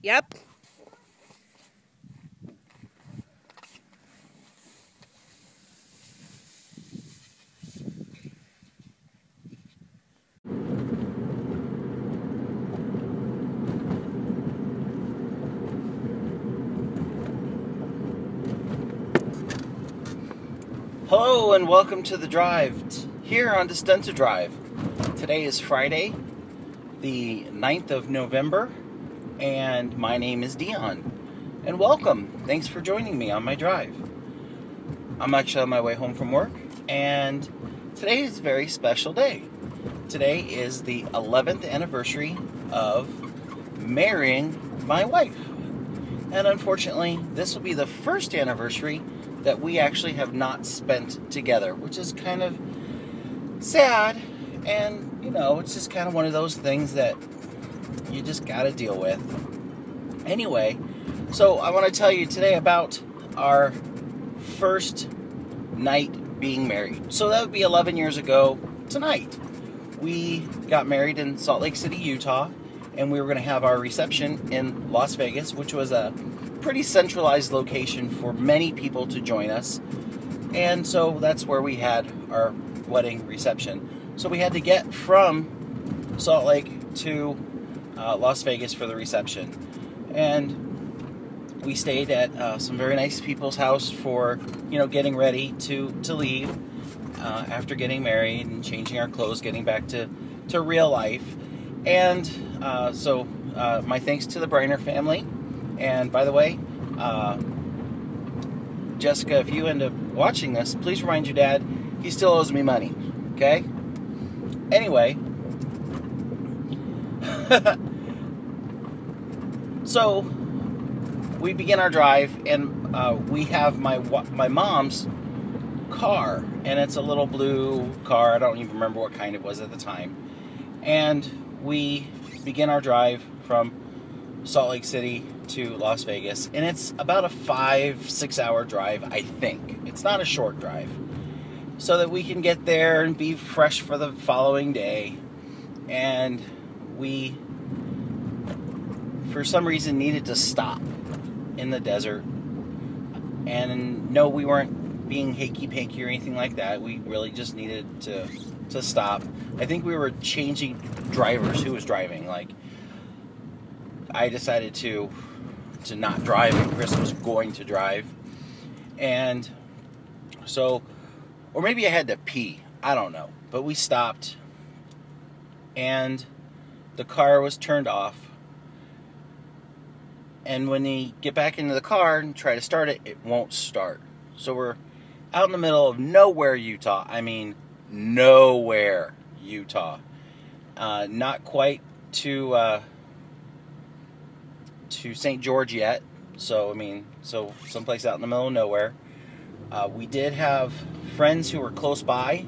Yep. Hello and welcome to the drive here on Destinta Drive. Today is Friday, the 9th of November, and my name is Dion. And welcome. Thanks for joining me on my drive. I'm actually on my way home from work, and today is a very special day. Today is the 11th anniversary of marrying my wife. And unfortunately, this will be the first anniversary that we actually have not spent together, which is kind of sad. And, you know, it's just kind of one of those things that you just got to deal with. Anyway, so I want to tell you today about our first night being married. So that would be 11 years ago tonight. We got married in Salt Lake City, Utah, and we were going to have our reception in Las Vegas, which was a pretty centralized location for many people to join us. And so that's where we had our wedding reception. So we had to get from Salt Lake to Las Vegas for the reception. And we stayed at some very nice people's house for, you know, getting ready to leave after getting married and changing our clothes, getting back to real life. And so my thanks to the Briner family. And by the way, Jessica, if you end up watching this, please remind your dad he still owes me money, okay? Anyway, so we begin our drive, and we have my mom's car, and it's a little blue car. I don't even remember what kind it was at the time. And we begin our drive from Salt Lake City to Las Vegas, and it's about a 5-6 hour drive, I think. It's not a short drive, so that we can get there and be fresh for the following day. And we, for some reason, needed to stop in the desert. And no, we weren't being hanky-panky or anything like that. We really just needed to stop. I think we were changing drivers, who was driving. Like, I decided to not drive, and Chris was going to drive. And so, or maybe I had to pee, I don't know. But we stopped, and the car was turned off. And when we get back into the car and try to start it, it won't start. So we're out in the middle of nowhere, Utah. I mean, nowhere, Utah. Not quite to St. George yet. So, I mean, so someplace out in the middle of nowhere. We did have friends who were close by.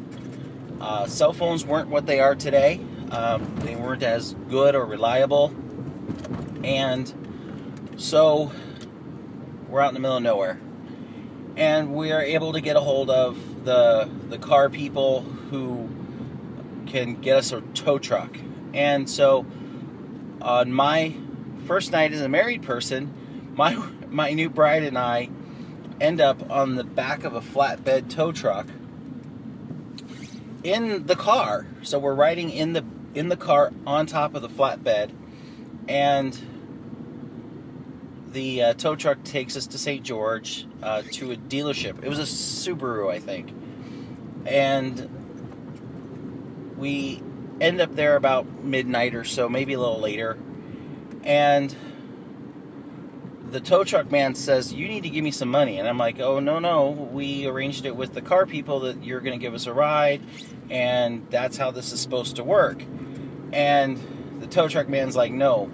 Cell phones weren't what they are today. They weren't as good or reliable. And so we're out in the middle of nowhere. And we are able to get a hold of the car people who can get us a tow truck. And so on my first night as a married person, my new bride and I end up on the back of a flatbed tow truck in the car. So we're riding in the car on top of the flatbed, and the tow truck takes us to St. George to a dealership. It was a Subaru, I think. And we end up there about midnight or so, maybe a little later. And the tow truck man says, "You need to give me some money." And I'm like, "Oh, no, we arranged it with the car people that you're going to give us a ride, and that's how this is supposed to work." And the tow truck man's like, no,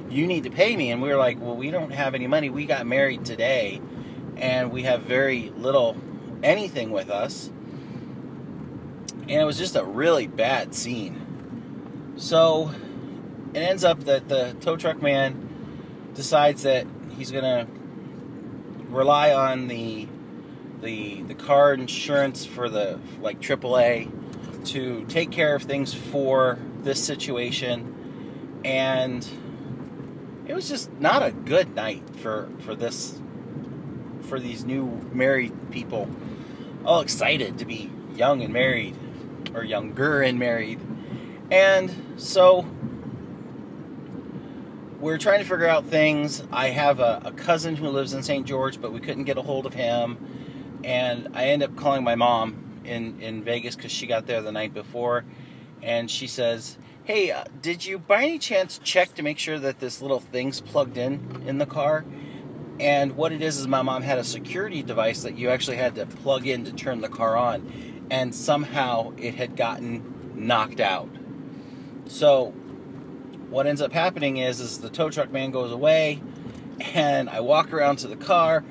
you need to pay me. And we were like, "Well, we don't have any money. We got married today, and we have very little anything with us." And it was just a really bad scene. So it ends up that the tow truck man decides that he's going to rely on the car insurance for the, like, AAA to take care of things for this situation. And it was just not a good night for these new married people, all excited to be young and married, or younger and married. And so we're trying to figure out things. I have a cousin who lives in St. George, but we couldn't get a hold of him. And I ended up calling my mom in Vegas because she got there the night before. And she says, hey, did you by any chance check to make sure that this little thing's plugged in the car? And what it is my mom had a security device that you actually had to plug in to turn the car on. And somehow it had gotten knocked out. So what ends up happening is the tow truck man goes away, and I walk around to the car,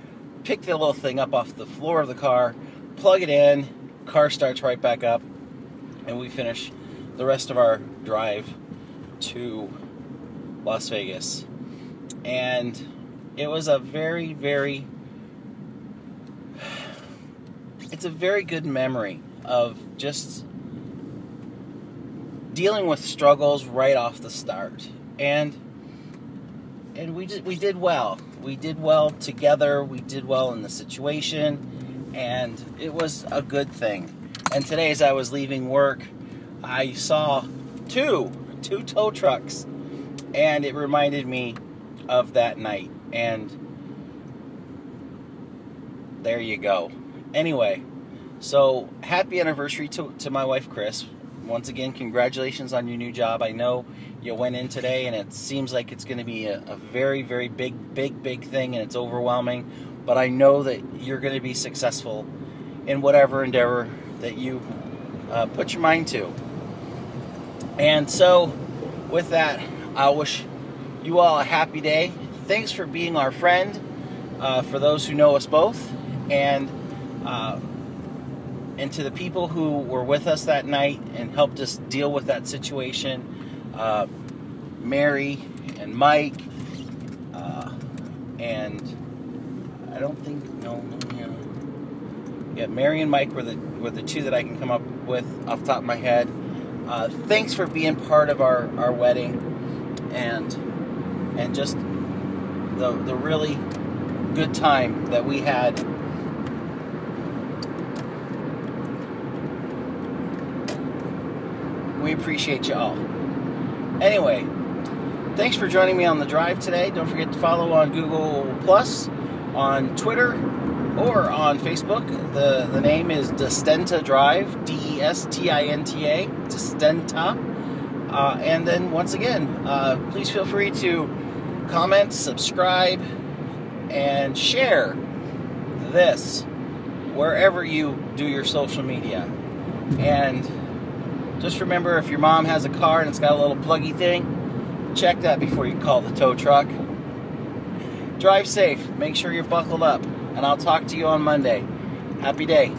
pick the little thing up off the floor of the car, plug it in, car starts right back up, and we finish the rest of our drive to Las Vegas. And it was a very, very, it's a very good memory of just dealing with struggles right off the start. And we did well. We did well together. We did well in the situation, and it was a good thing. And today, as I was leaving work, I saw two tow trucks, and it reminded me of that night. And there you go. Anyway, so happy anniversary to my wife, Chris. Once again, congratulations on your new job. I know you went in today, and it seems like it's going to be a very, very big thing, and it's overwhelming. But I know that you're going to be successful in whatever endeavor that you put your mind to. And so, with that, I wish you all a happy day. Thanks for being our friend, for those who know us both, and to the people who were with us that night and helped us deal with that situation, Mary and Mike, and I don't think, yeah, Mary and Mike were the two that I can come up with off the top of my head. Thanks for being part of our wedding, and just the really good time that we had. We appreciate you all. Anyway, thanks for joining me on the drive today. Don't forget to follow on Google+, on Twitter, or on Facebook. The name is Destinta Drive, Destinta, Destinta. And then once again, please feel free to comment, subscribe, and share this wherever you do your social media. And just remember, if your mom has a car and it's got a little pluggy thing, check that before you call the tow truck. Drive safe. Make sure you're buckled up. And I'll talk to you on Monday. Happy day.